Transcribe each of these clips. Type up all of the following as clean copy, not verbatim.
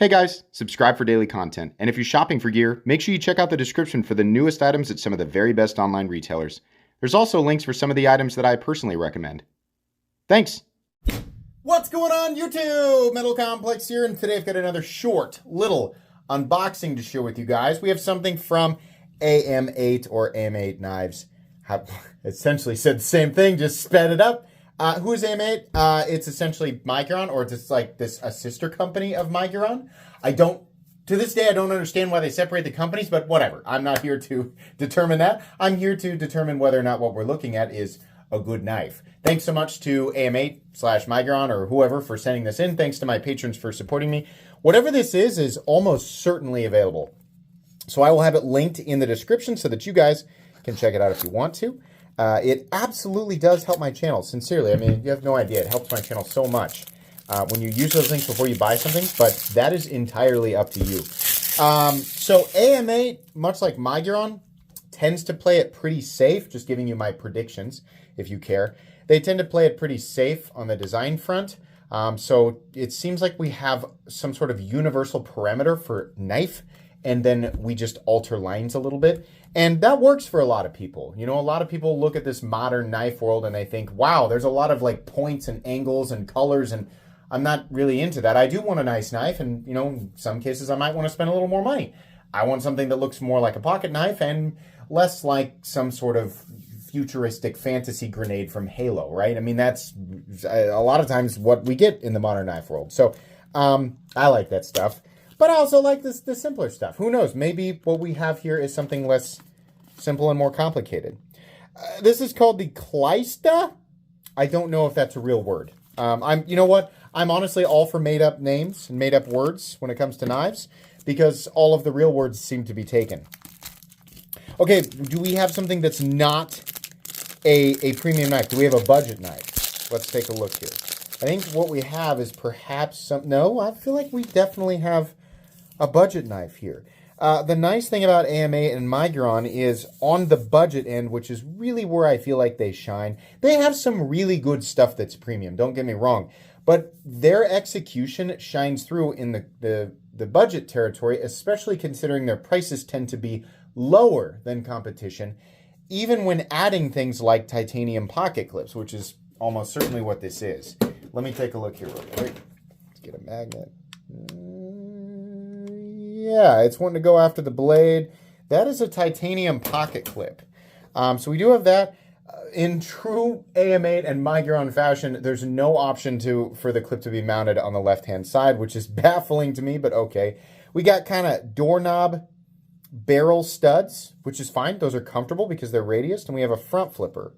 Hey guys, subscribe for daily content, and if you're shopping for gear, make sure you check out the description for the newest items at some of the very best online retailers. There's also links for some of the items that I personally recommend. Thanks! What's going on YouTube? Metal Complex here, and today I've got another short little unboxing to share with you guys. We have something from Ameight or Ameight Knives. Have essentially said the same thing, just sped it up. Who is Ameight? It's essentially Miguron, or it's like a sister company of Miguron. To this day, I don't understand why they separate the companies, but whatever. I'm not here to determine that. I'm here to determine whether or not what we're looking at is a good knife. Thanks so much to Ameight/Miguron or whoever for sending this in. Thanks to my patrons for supporting me. Whatever this is almost certainly available. So I will have it linked in the description so that you guys can check it out if you want to. It absolutely does help my channel, sincerely. I mean, you have no idea. It helps my channel so much when you use those links before you buy something, but that is entirely up to you. So Ameight, much like Miguron, tends to play it pretty safe, just giving you my predictions, if you care. They tend to play it pretty safe on the design front. So it seems like we have some sort of universal parameter for knife, and then we just alter lines a little bit. And that works for a lot of people. You know, a lot of people look at this modern knife world and they think, wow, there's a lot of like points and angles and colors, and I'm not really into that. I do want a nice knife, and you know, in some cases I might want to spend a little more money. I want something that looks more like a pocket knife and less like some sort of futuristic fantasy grenade from Halo, right? I mean, that's a lot of times what we get in the modern knife world. So I like that stuff. But I also like the simpler stuff. Who knows? Maybe what we have here is something less simple and more complicated. This is called the Klysta. I don't know if that's a real word. You know what? I'm honestly all for made-up names and made-up words when it comes to knives, because all of the real words seem to be taken. Okay, do we have something that's not a premium knife? Do we have a budget knife? Let's take a look here. I think what we have is perhaps some... No, I feel like we definitely have a budget knife here. The nice thing about Ameight and Miguron is on the budget end, which is really where I feel like they shine. They have some really good stuff that's premium, don't get me wrong. But their execution shines through in the budget territory, especially considering their prices tend to be lower than competition, even when adding things like titanium pocket clips, which is almost certainly what this is. Let me take a look here real quick. Let's get a magnet. Yeah, it's wanting to go after the blade. That is a titanium pocket clip. So we do have that. In true Ameight and Miguron fashion, there's no option for the clip to be mounted on the left-hand side, which is baffling to me, but okay. We got kind of doorknob barrel studs, which is fine. Those are comfortable because they're radiused, and we have a front flipper.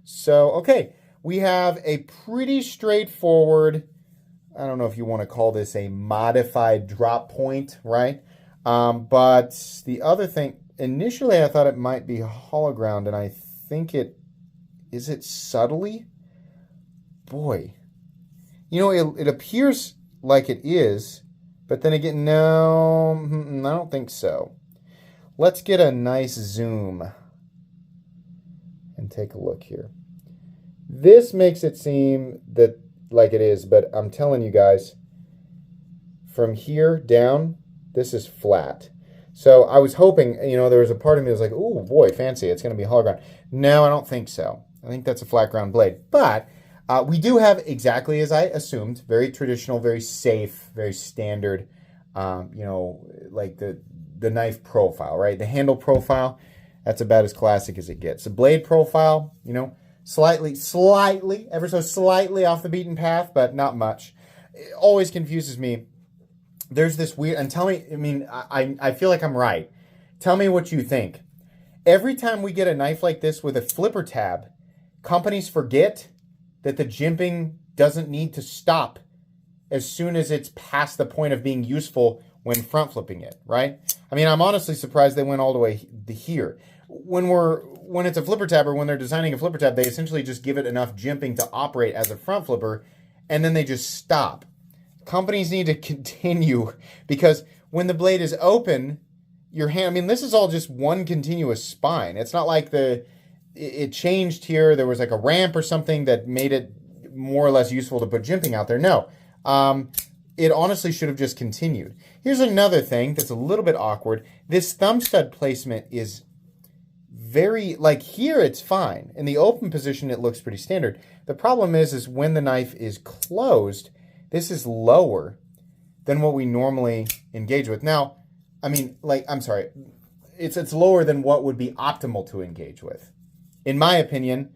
So, okay, we have a pretty straightforward, I don't know if you want to call this a modified drop point, right? But the other thing, initially I thought it might be hollow ground, and I think is it subtly? Boy. You know, it appears like it is, but then again, no, I don't think so. Let's get a nice zoom and take a look here. This makes it seem that like it is, but I'm telling you guys, from here down, this is flat. So I was hoping, you know, there was a part of me that was like, oh boy, fancy, it's going to be hollow ground. No, I don't think so. I think that's a flat ground blade. But we do have exactly as I assumed, very traditional, very safe, very standard, you know, like the knife profile, right? The handle profile, that's about as classic as it gets. The blade profile, you know, slightly, ever so slightly off the beaten path, but not much. It always confuses me. There's this weird, and tell me, I mean, I feel like I'm right. Tell me what you think. Every time we get a knife like this with a flipper tab, companies forget that the jimping doesn't need to stop as soon as it's past the point of being useful when front flipping it, right? I mean, I'm honestly surprised they went all the way here. When it's a flipper tab, or when they're designing a flipper tab, they essentially just give it enough jimping to operate as a front flipper, and then they just stop. Companies need to continue, because when the blade is open, your hand, I mean, this is all just one continuous spine. It's not like it changed here. There was like a ramp or something that made it more or less useful to put jimping out there. No. it honestly should have just continued. Here's another thing that's a little bit awkward. This thumb stud placement is very, like here it's fine. In the open position, it looks pretty standard. The problem is when the knife is closed, this is lower than what we normally engage with. Now, I mean, like, I'm sorry, it's lower than what would be optimal to engage with. In my opinion,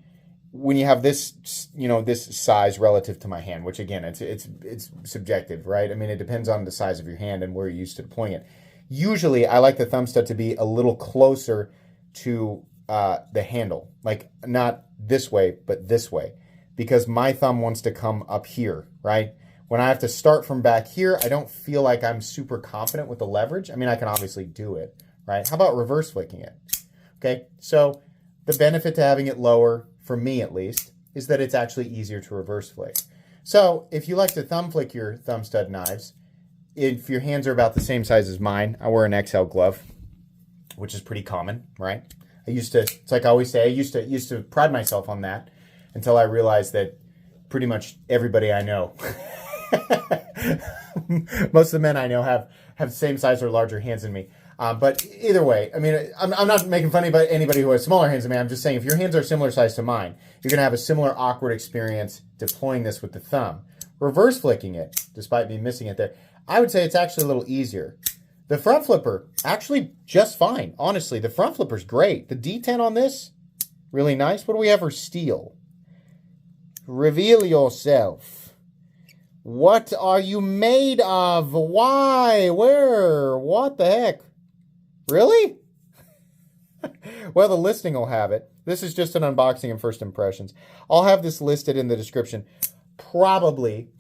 when you have this, you know, this size relative to my hand, which again, it's subjective, right? I mean, it depends on the size of your hand and where you're used to deploying it. Usually, I like the thumb stud to be a little closer to the handle, like not this way, but this way, because my thumb wants to come up here, right? When I have to start from back here, I don't feel like I'm super confident with the leverage. I mean, I can obviously do it, right? How about reverse flicking it? Okay, so the benefit to having it lower, for me at least, is that it's actually easier to reverse flick. So if you like to thumb flick your thumb stud knives, if your hands are about the same size as mine, I wear an XL glove, which is pretty common, right? It's like I always say, I used to pride myself on that until I realized that pretty much everybody I know, most of the men I know have the same size or larger hands than me. But either way, I mean, I'm not making fun of anybody who has smaller hands than me. I'm just saying if your hands are similar size to mine, you're going to have a similar awkward experience deploying this with the thumb. Reverse flicking it, despite me missing it there, I would say it's actually a little easier. The front flipper, actually just fine. Honestly, the front flipper's great. The D10 on this, really nice. What do we have for steel? Reveal yourself. What are you made of? Why? Where? What the heck? Really? Well, the listing will have it. This is just an unboxing and first impressions. I'll have this listed in the description. Probably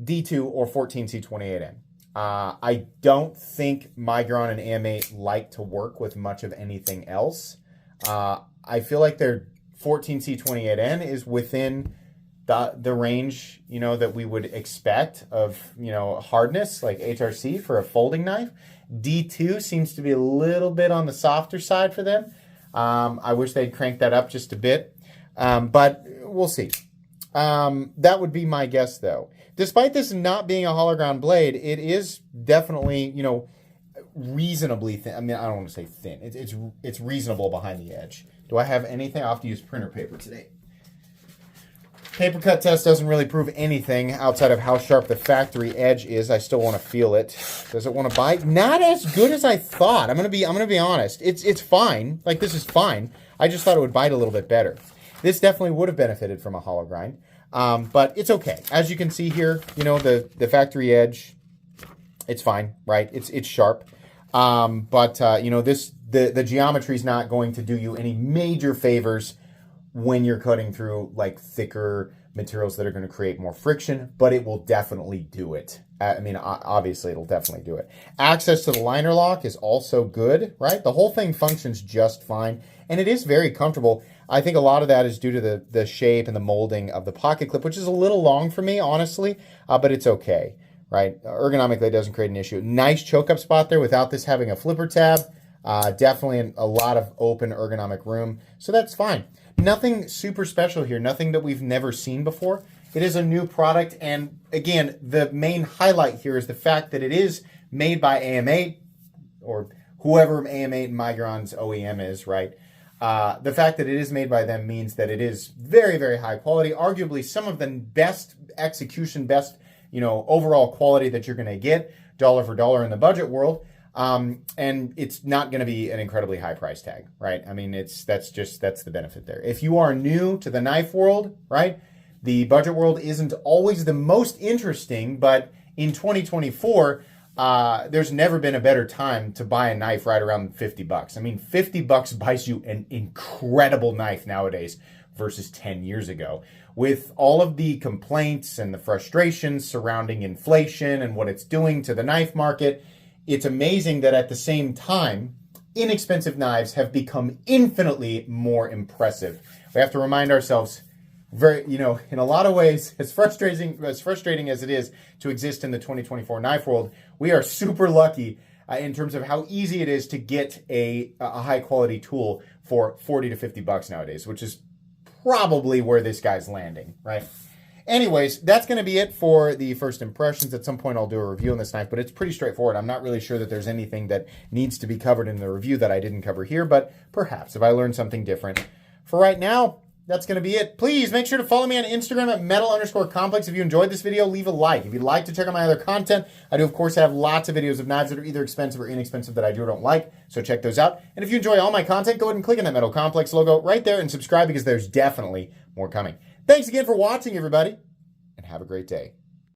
D2 or 14C28N. I don't think Migron and Ameight like to work with much of anything else. I feel like their 14C28N is within the range, you know, that we would expect of, you know, hardness, like HRC for a folding knife. D2 seems to be a little bit on the softer side for them. I wish they'd crank that up just a bit, but we'll see. That would be my guess, though. Despite this not being a hollow ground blade, it is definitely, you know, reasonably thin. I mean, I don't want to say thin. It's reasonable behind the edge. Do I have anything? I'll have to use printer paper today. Paper cut test doesn't really prove anything outside of how sharp the factory edge is. I still want to feel it. Does it want to bite? Not as good as I thought. I'm gonna be honest. It's fine. Like, this is fine. I just thought it would bite a little bit better. This definitely would have benefited from a hollow grind. But it's okay. As you can see here, you know, the factory edge, it's fine, right? It's sharp. You know, the geometry is not going to do you any major favors when you're cutting through like thicker materials that are going to create more friction, but it will definitely do it. I mean, obviously it'll definitely do it. Access to the liner lock is also good, right? The whole thing functions just fine, and it is very comfortable. I think a lot of that is due to the shape and the molding of the pocket clip, which is a little long for me, honestly, but it's okay, right? Ergonomically, it doesn't create an issue. Nice choke up spot there without this having a flipper tab. Definitely a lot of open ergonomic room, so that's fine. Nothing super special here, nothing that we've never seen before. It is a new product, and again, the main highlight here is the fact that it is made by Ameight, or whoever Ameight and Migron's OEM is, right? The fact that it is made by them means that it is very, very high quality, arguably some of the best execution, best, you know, overall quality that you're going to get, dollar for dollar in the budget world. And it's not going to be an incredibly high price tag, right? I mean, that's the benefit there. If you are new to the knife world, right, the budget world isn't always the most interesting, but in 2024, there's never been a better time to buy a knife right around $50. I mean, $50 buys you an incredible knife nowadays versus 10 years ago. With all of the complaints and the frustrations surrounding inflation and what it's doing to the knife market, it's amazing that at the same time, inexpensive knives have become infinitely more impressive. We have to remind ourselves, you know, in a lot of ways, as frustrating as it is to exist in the 2024 knife world, we are super lucky in terms of how easy it is to get a high quality tool for $40 to $50 nowadays, which is probably where this guy's landing, right? Anyways, that's going to be it for the first impressions. At some point, I'll do a review on this knife, but it's pretty straightforward. I'm not really sure that there's anything that needs to be covered in the review that I didn't cover here, but perhaps if I learn something different. For right now, that's going to be it. Please make sure to follow me on Instagram at metal_complex. If you enjoyed this video, leave a like. If you'd like to check out my other content, I do, of course, have lots of videos of knives that are either expensive or inexpensive that I do or don't like, so check those out. And if you enjoy all my content, go ahead and click on that Metal Complex logo right there and subscribe because there's definitely more coming. Thanks again for watching, everybody, and have a great day.